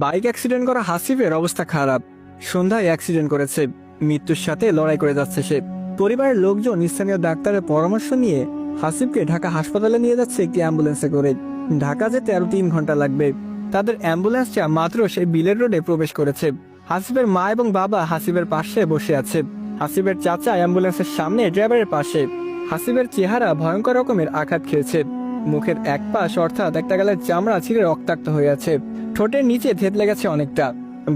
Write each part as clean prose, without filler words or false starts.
Bike accident করা হাসিফের অবস্থা খারাপ। সন্ধ্যায় অ্যাক্সিডেন্ট করেছে, মৃত্যুর সাথে লড়াই করে যাচ্ছে সে। পরিবারের লোকজন স্থানীয় ডাক্তারের পরামর্শ নিয়ে হাসিফকে ঢাকা হাসপাতালে নিয়ে যাচ্ছে একটি অ্যাম্বুলেন্সে করে। ঢাকা যেতে আরো 3 ঘন্টা লাগবে। তাদের অ্যাম্বুলেন্সটা মাত্র সেই বিলের রোডে প্রবেশ করেছে। হাসিফের মা এবং বাবা হাসিফের পাশে বসে আছে। হাসিফের চাচা অ্যাম্বুলেন্সের সামনে ড্রাইভারের পাশে। হাসিফের চেহারা ভয়ঙ্কর রকমের আঘাত খেয়েছে। মুখের এক পাশ অর্থাৎ একটা গালের চামড়া ছিঁড়ে রক্তাক্ত হয়ে আছে। ঠোঁটের নিচে থেতলে গেছে অনেকটা।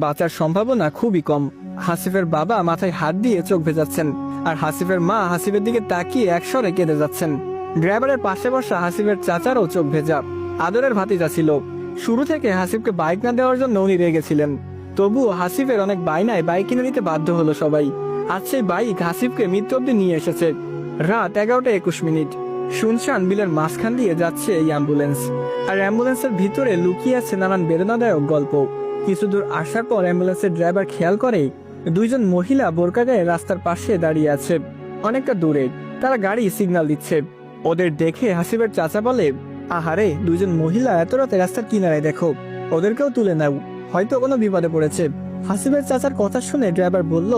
বাঁচার সম্ভাবনা খুবই কম। হাসিফের বাবা মাথায় হাত দিয়ে চোখ ভেজাচ্ছেন, আর হাসিফের মা হাসিফের দিকে তাকিয়ে একসরে কেঁদে যাচ্ছেন। ড্রাইভারের পাশে বসা হাসিফের চাচারও চোখ ভেজা। আদরের ভাতিজা ছিল। শুরু থেকে হাসিফকে বাইক না দেওয়ার জন্য উনি রেগেছিলেন। তবুও হাসিফের অনেক বায়নায় বাইক কিনে নিতে বাধ্য হলো সবাই। আজ সেই বাইক হাসিফকে মৃত্যু অব্দি নিয়ে এসেছে। রাত 11:21। শুনশান বিলের মাঝখান দিয়ে যাচ্ছে এই অ্যাম্বুলেন্স। আর অ্যাম্বুলেন্সের ভিতরে লুকিয়ে আছে নানান বেদনাদায়ক গল্প। কিছু দূর আসার পর অ্যাম্বুলেন্সের ড্রাইভার খেয়াল করে দুইজন মহিলা বোরকা গায়ে রাস্তার পাশে দাঁড়িয়ে আছে, অনেকটা দূরে। তারা গাড়ি সিগন্যাল দিচ্ছে। ওদের দেখে হাসিফের চাচা বলে, আহারে, দুইজন মহিলা এত রাতে রাস্তার কিনারায় দেখো, ওদেরকেও তুলে নাও, হয়তো কোনো বিপদে পড়েছে। হাসিফের চাচার কথা শুনে ড্রাইভার বলল,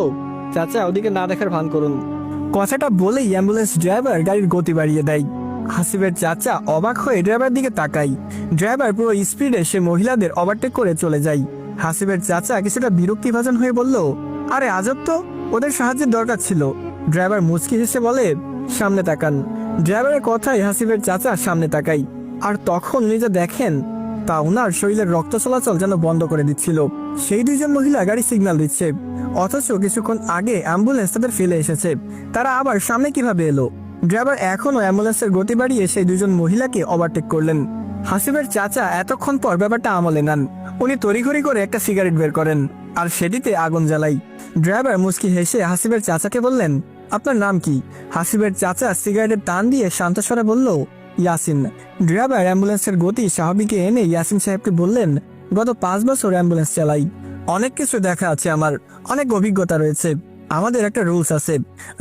চাচা, ওদিকে না দেখার ভান করুন। কথাটা বলেই অ্যাম্বুলেন্স ড্রাইভার গাড়ির গতি বাড়িয়ে দেয়। হাসিফের চাচা অবাক হয়ে ড্রাইভার দিকে তাকাই। ড্রাইভার পুরো স্পিডে সে মহিলাদের ওভারটেক করে চলে যায়। হাসিফের চাচা কিছুটা বিরক্তিভাজন হয়ে বলল, আরে আজব তো, ওদের সাহায্যের দরকার ছিল। ড্রাইভার মুচকি হেসে বলে, সামনে তাকান। ড্রাইভারের কথায় হাসিফের চাচা সামনে তাকাই, আর তখন উনি যা দেখেন তা ওনার শরীরের রক্ত চলাচল যেন বন্ধ করে দিচ্ছিল। সেই দুইজন মহিলা গাড়ি সিগন্যাল দিচ্ছে, অথচ কিছুক্ষণ আগে অ্যাম্বুলেন্স তাদের ফেলে এসেছে। তারা আবার সামনে কিভাবে এলো? ড্রাইভার এখনো অ্যাম্বুলেন্সের গতি বাড়িয়ে সেই দুজন মহিলাকে ওভারটেক করলেন। হাসিফের চাচা এতক্ষণ পর ব্যাপারটা আমলে নেন। উনি তড়িঘড়ি করে একটা সিগারেট বের করেন আর সেটিতে আগুন জ্বালাই। ড্রাইভার মুচকি হেসে হাসিফের চাচাকে বললেন, আপনার নাম কি? হাসিফের চাচা সিগারেটের টান দিয়ে শান্ত স্বরে বলল, ইয়াসিন। ড্রাইভার অ্যাম্বুলেন্সের গতি স্বাভাবিকে এনে ইয়াসিন সাহেবকে বললেন, গত 5 বছর অ্যাম্বুলেন্স চালাই, অনেক কিছু দেখা আছে আমার, অনেক অভিজ্ঞতা রয়েছে। আমাদের একটা রুলস আছে,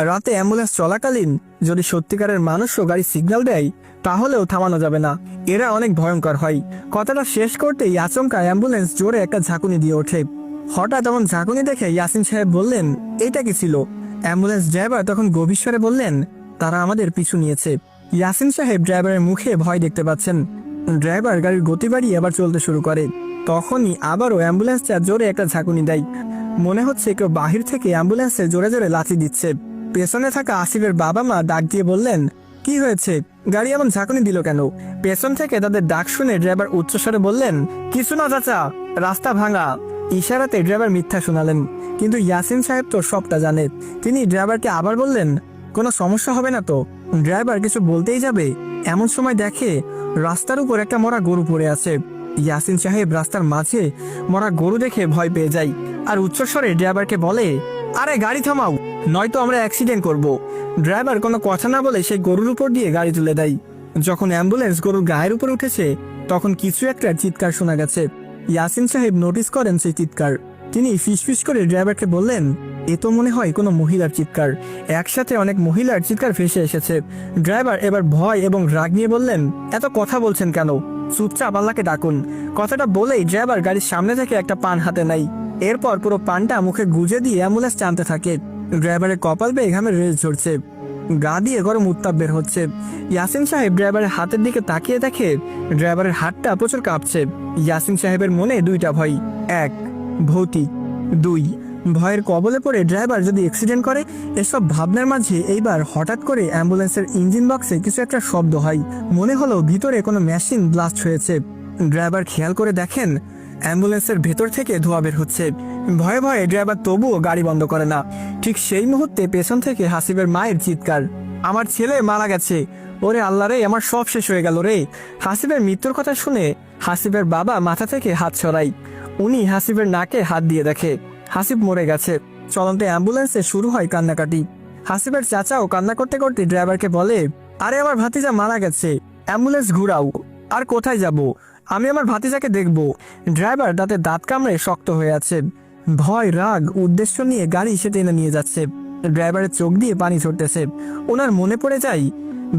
রাতে অ্যাম্বুলেন্স চলাকালীন যদি সত্যিকারের মানুষও গাড়ি সিগন্যাল দেয় তাহলেও থামানো যাবে না, এরা অনেক ভয়ঙ্কর হয়। কথাটা শেষ করতেই আচমকা অ্যাম্বুলেন্স জোরে একটা ঝাঁকুনি দিয়ে ওঠে। হঠাৎ এমন ঝাঁকুনি দেখে ইয়াসিন সাহেব বললেন, এইটা কি ছিল? অ্যাম্বুলেন্স ড্রাইভার তখন গভীর স্বরে বললেন, তারা আমাদের পিছু নিয়েছে। ইয়াসিন সাহেব ড্রাইভারের মুখে ভয় দেখতে পাচ্ছেন। ড্রাইভার গাড়ির গতি বাড়িয়ে আবার চলতে শুরু করে। তখনই আবারও অ্যাম্বুলেন্সটা জোরে একটা ঝাঁকুনি দেয়। মনে হচ্ছে কেউ বাহির থেকে অ্যাম্বুলেন্সে জোরে জোরে লাথি দিচ্ছে। পেছনে থাকা আসিফের বাবা মা ডাক দিয়ে বললেন, কি হয়েছে, গাড়ি এমন ঝাঁকুনি দিল কেন? পেছন থেকে তাদের ডাক শুনে ড্রাইভার উচ্চস্বরে বললেন, কিছু না চাচা, রাস্তা ভাঙা। ইশারাতে ড্রাইভার মিথ্যা শোনালেন, কিন্তু ইয়াসিন সাহেব তো সবটা জানে। তিনি ড্রাইভারকে আবার বললেন, কোনো সমস্যা হবে না তো? ড্রাইভার কিছু বলতেই যাবে, এমন সময় দেখে রাস্তার উপর একটা মরা গরু পড়ে আছে। ইয়াসিন সাহেব রাস্তার মাঝে মরা গরু দেখে ভয় পেয়ে যায়, আর উচ্চস্বরে ড্রাইভারকে বলে, আরে গাড়ি থামাও, নয়তো আমরা অ্যাক্সিডেন্ট করব। ড্রাইভার কোনো কথা না বলে সেই গরুর উপর দিয়ে গাড়ি তুলে দেয়। যখন অ্যাম্বুলেন্স গরুর গায়ের উপর উঠেছে তখন কিছু একটা চিৎকার শোনা গেছে। ইয়াসিন সাহেব নোটিস করেন সেই চিৎকার। তিনি ফিসফিস করে ড্রাইভারকে বললেন, এ তো মনে হয় কোনো মহিলার চিৎকার। একসাথে অনেক মহিলার চিৎকার ভেসে এসেছে। ড্রাইভার এবার ভয় এবং রাগ নিয়ে বললেন, এত কথা বলছেন কেন? চুপচাপ আল্লাহকে ডাকুন। কথাটা বলেই ড্রাইভার গাড়ির সামনে থেকে একটা পান হাতে নেয়। এরপর পুরো পানটা মুখে গুজে দিয়ে অ্যাম্বুলেন্স টানতে থাকে। ড্রাইভারের কপাল বেয়ে ঘামে রেস ঝরছে, গা দিয়ে গরম উত্তাপ বের হচ্ছে। ইয়াসিন সাহেব ড্রাইভারের হাতের দিকে তাকিয়ে দেখে ড্রাইভারের হাতটা প্রচুর কাঁপছে। ইয়াসিন সাহেবের মনে দুইটা ভয়, 1 ভৌতিক, 2 ভয়ের কবলে পড়ে ড্রাইভার যদি অ্যাক্সিডেন্ট করে। এসব ভাবনার মাঝে এইবার হঠাৎ করে অ্যাম্বুলেন্সের ইঞ্জিন বক্সে কিছু একটা শব্দ হয়। মনে হলো ভিতরে কোনো মেশিন ব্লাস্ট হয়েছে। ড্রাইভার খেয়াল করে দেখেন অ্যাম্বুলেন্সের ভেতর থেকে ধোঁয়া বের হচ্ছে। ভয়ে ভয়ে ড্রাইভার তবুও গাড়ি বন্ধ করে না। ঠিক সেই মুহূর্তে পেছন থেকে হাসিবের মায়ের চিৎকার, আমার ছেলে মারা গেছে, ওরে আল্লাহ রে, আমার সব শেষ হয়ে গেল রে। হাসিবের মৃত্যুর কথা শুনে হাসিবের বাবা মাথা থেকে হাত সরাই। উনি হাসিবের নাকে হাত দিয়ে দেখে হাসিব মরে গেছে। চলন্ত অ্যাম্বুলেন্সে শুরু হয় কান্নাকাটি। হাসিবের চাচাও কান্না করতে করতে ড্রাইভারকে বলে, আরে আমার ভাতিজা মারা গেছে, অ্যাম্বুলেন্স ঘুরাও। আর কোথায় যাব? আমি আমার ভাতিজাকে দেখব। ড্রাইভার দাঁতে দাঁত কামড়ে শক্ত হয়ে আছে। ভয়, রাগ, উদ্দেশ্য নিয়ে গাড়ি সে টেনে নিয়ে যাচ্ছে। ড্রাইভারের চোখ দিয়ে পানি ঝরতেছে। ওনার মনে পড়ে যায়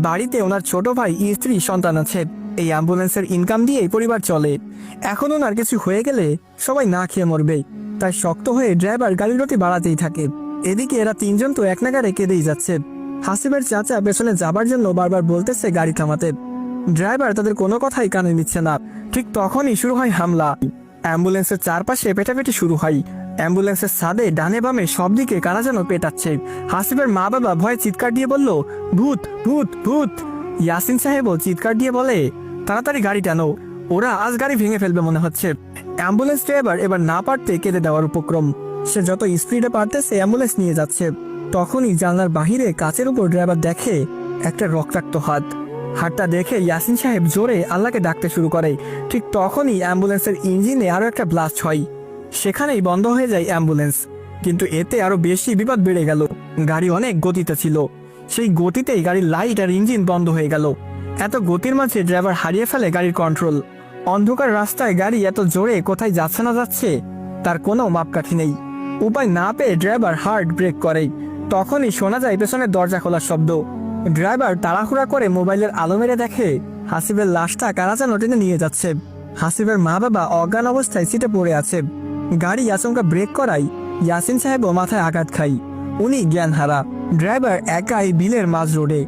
বাড়িতে ওনার ছোট ভাই, স্ত্রী, সন্তান আছে। এই অ্যাম্বুলেন্সের ইনকাম দিয়েই পরিবার চলে। এখন ওনার কিছু হয়ে গেলে সবাই না খেয়ে মরবে, তাই শক্ত হয়ে ড্রাইভার গাড়ির গতি বাড়াতেই থাকে। এদিকে এরা তিনজন তো এক নাগাড়ে কেঁদেই যাচ্ছে। হাসিবের চাচা পেছনে যাবার জন্য বারবার বলতেছে গাড়ি থামাতে। ড্রাইভার তাদের কোনো কথাই কানে নিচ্ছে না। ঠিক তখনই শুরু হয় হামলা। অ্যাম্বুলেন্সের চারপাশে পেটাপেটি শুরু হয়। অ্যাম্বুলেন্সের ছাদে ডানে বামে সব দিকে কারা যেন পেটাচ্ছে। হাসিবের মা বাবা ভয়ে চিৎকার দিয়ে বলল, ভূত ভূত ভূত। ইয়াসিন সাহেবও চিৎকার দিয়ে বলে, তাড়াতাড়ি গাড়ি টানো, ওরা আজ গাড়ি ভেঙে ফেলবে মনে হচ্ছে। অ্যাম্বুলেন্স ড্রাইভার এবার না পারতে কেঁদে দেওয়ার উপক্রম। সে যত স্পিডে পারতেছে অ্যাম্বুলেন্স নিয়ে যাচ্ছে। তখনই জানলার বাহিরে কাচের উপর ড্রাইভার দেখে একটা রক্তাক্ত হাত। হাতটা দেখে ইয়াসিন সাহেব জোরে আল্লাহকে ডাকতে শুরু করে। ঠিক তখনই অ্যাম্বুলেন্সের ইঞ্জিনে আরো একটা ব্লাস্ট হয়। সেখানেই বন্ধ হয়ে যায় অ্যাম্বুলেন্স। কিন্তু এতে আরো বেশি বিপদ বেড়ে গেল। গাড়ি অনেক গতিতে ছিল, সেই গতিতেই গাড়ির লাইট আর ইঞ্জিন বন্ধ হয়ে গেল। এত গতির মাঝে ড্রাইভার হারিয়ে ফেলে গাড়ির কন্ট্রোল। অন্ধকার রাস্তায় গাড়ি এত জোরে কোথায় যাচ্ছে না যাচ্ছে তার কোনো মাপকাঠি নেই। উপায় না পেয়ে ড্রাইভার হার্ড ব্রেক করে। তখনই শোনা যায় পেছনের দরজা খোলার শব্দ। ড্রাইভার তাড়াহুড়া করে মোবাইলের আলো মেরে দেখে হাসিবের লাশটা কারা যেন টেনে নিয়ে যাচ্ছে। হাসিবের মা বাবা অজ্ঞান অবস্থায় সিটে পড়ে আছে। গাড়ি আচমকা ব্রেক করায় ইয়াসিন সাহেবও মাথায় আঘাত খায়। উনি জ্ঞান হারা। ড্রাইভার একাই বিলের মাঝ রোডে।